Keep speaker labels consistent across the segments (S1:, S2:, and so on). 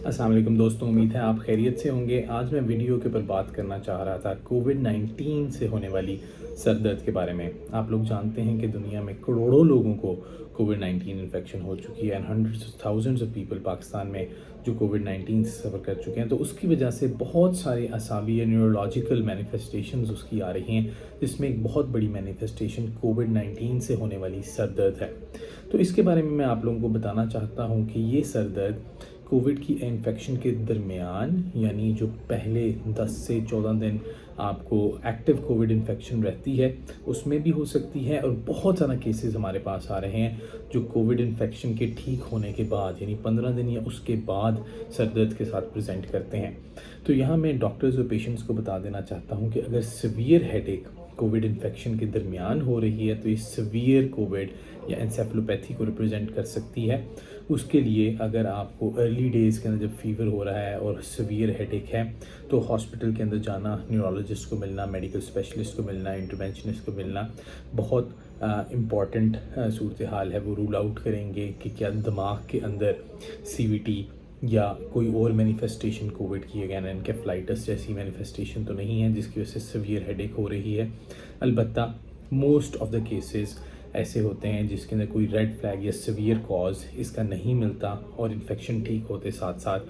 S1: अस्सलाम वालेकुम दोस्तों, उम्मीद है आप खैरियत से होंगे। आज मैं वीडियो के ऊपर बात करना चाह रहा था कोविड-19 से होने वाली सर दर्द के बारे में। आप लोग जानते हैं कि दुनिया में करोड़ों लोगों को कोविड-19 इन्फेक्शन हो चुकी है and hundreds of thousands of people Pakistan में जो कोविड-19 से सफ़र कर चुके हैं। तो उसकी वजह से बहुत सारे असाबी या न्यूरोलॉजिकल मैनिफेस्टेशंस उसकी आ रही हैं, जिसमें एक बहुत बड़ी मैनिफेस्टेशन कोविड-19 से होने वाली सर दर्द है। तो इसके बारे में मैं आप लोगों को बताना चाहता हूँ कि ये सर दर्द कोविड की इन्फेक्शन के दरमियान, यानी जो पहले 10 से 14 दिन आपको एक्टिव कोविड इन्फेक्शन रहती है उसमें भी हो सकती है, और बहुत ज़्यादा केसेस हमारे पास आ रहे हैं जो कोविड इन्फेक्शन के ठीक होने के बाद यानी 15 दिन या उसके बाद सर दर्द के साथ प्रेजेंट करते हैं। तो यहाँ मैं डॉक्टर्स और पेशेंट्स को बता देना चाहता हूँ कि अगर सीवियर हेडेक कोविड इन्फेक्शन के दरमियान हो रही है तो ये सीवियर कोविड या एंसेफेलोपैथी को रिप्रेजेंट कर सकती है। उसके लिए अगर आपको अर्ली डेज़ के अंदर जब फीवर हो रहा है और सीवियर हेडेक है तो हॉस्पिटल के अंदर जाना, न्यूरोलॉजिस्ट को मिलना, मेडिकल स्पेशलिस्ट को मिलना, इंटरवेंशनिस्ट को मिलना बहुत इम्पॉर्टेंट सूरत हाल है। वो रूल आउट करेंगे कि क्या दिमाग के अंदर सीवीटी या कोई और मैनिफेस्टेशन कोविड की, अगैन एनकेफ्लाइटिस जैसी मैनिफेस्टेशन तो नहीं है जिसकी वजह से सीवियर हेडेक हो रही है। अलबत्ता मोस्ट ऑफ द केसेस ऐसे होते हैं जिसके अंदर कोई रेड फ्लैग या सीवियर कॉज इसका नहीं मिलता और इन्फेक्शन ठीक होते साथ साथ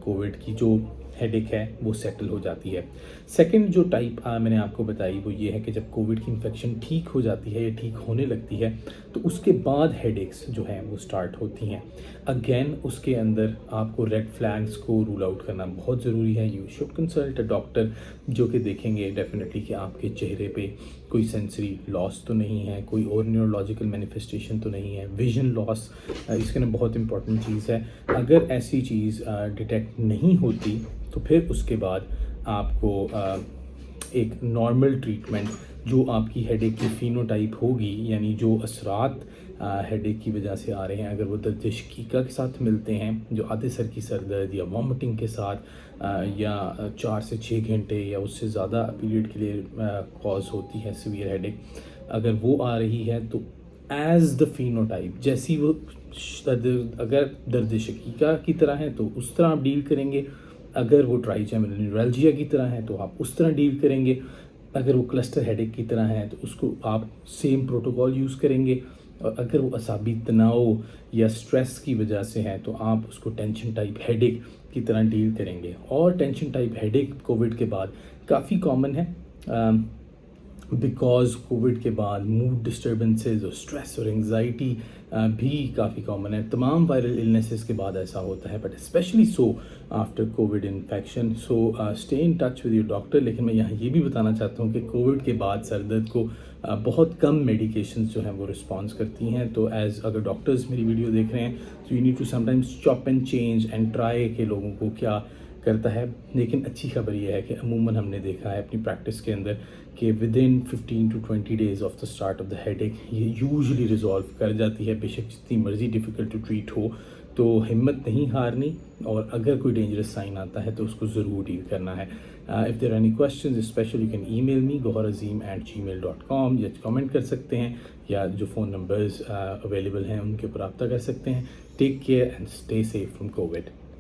S1: कोविड की जो हेडेक है वो सेटल हो जाती है। सेकंड जो टाइप मैंने आपको बताई वो ये है कि जब कोविड की इन्फेक्शन ठीक हो जाती है या ठीक होने लगती है तो उसके बाद हेडेक्स जो हैं वो स्टार्ट होती हैं। अगेन उसके अंदर आपको रेड फ्लैग्स को रूल आउट करना बहुत ज़रूरी है। You should consult a doctor जो कि देखेंगे डेफिनेटली कि आपके चेहरे पे कोई सेंसरी लॉस तो नहीं है, कोई और न्यूरोलॉजिकल मैनिफेस्टेशन तो नहीं है, विजन लॉस इसके अंदर बहुत इंपॉर्टेंट चीज़ है। अगर ऐसी चीज़ डिटेक्ट नहीं होती तो फिर उसके बाद आपको एक नॉर्मल ट्रीटमेंट जो आपकी हेडेक की फिनोटाइप होगी, यानी जो असरात हेडेक की वजह से आ रहे हैं, अगर वो दर्द शकीका के साथ मिलते हैं, जो आधे सर की सर दर्द या वॉमिटिंग के साथ या 4 से 6 घंटे या उससे ज़्यादा पीरियड के लिए कॉज होती है सीवियर हेडेक, अगर वो आ रही है तो एज द फिनोटाइप जैसी वो अगर दर्द शकीका की तरह है तो उस तरह आप डील करेंगे, अगर वो ट्राइजेमिनल न्यूरैल्जिया की तरह है तो आप उस तरह डील करेंगे, अगर वो क्लस्टर हेडेक की तरह है तो उसको आप सेम प्रोटोकॉल यूज़ करेंगे, और अगर वो असाबी तनाव या स्ट्रेस की वजह से है तो आप उसको टेंशन टाइप हेडेक की तरह डील करेंगे। और टेंशन टाइप हेडेक कोविड के बाद काफ़ी कॉमन है बिकॉज कोविड के बाद मूड डिस्टर्बेंसेस और स्ट्रेस और एंग्जाइटी भी काफ़ी कॉमन है। तमाम वायरल इलनेसेस के बाद ऐसा होता है, but specially so after Covid infection. So stay in touch with your doctor. लेकिन मैं यहाँ ये भी बताना चाहता हूँ कि कोविड के बाद सर दर्द को बहुत कम मेडिकेशंस जो हैं वो रिस्पॉन्स करती हैं। तो अगर डॉक्टर्स मेरी वीडियो देख रहे हैं तो you need to sometimes chop and change and try के लोगों को क्या करता है। लेकिन अच्छी खबर ये है कि अमूमन हमने देखा है अपनी प्रैक्टिस के अंदर कि with in 15 to 20 days of the start of the headache ये यूजुअली रिजॉल्व कर जाती है। बेशक जितनी मर्जी डिफ़िकल्ट टू ट्रीट हो तो हिम्मत नहीं हारनी, और अगर कोई डेंजरस साइन आता है तो उसको ज़रूर डील करना है। If there are any questions specially you can email me goharazeem@gmail.com, या कमेंट कर सकते हैं, या जो फ़ोन नंबर्स अवेलेबल हैं उनके ऊपर रब्ता कर सकते हैं। Take care and stay safe from Covid.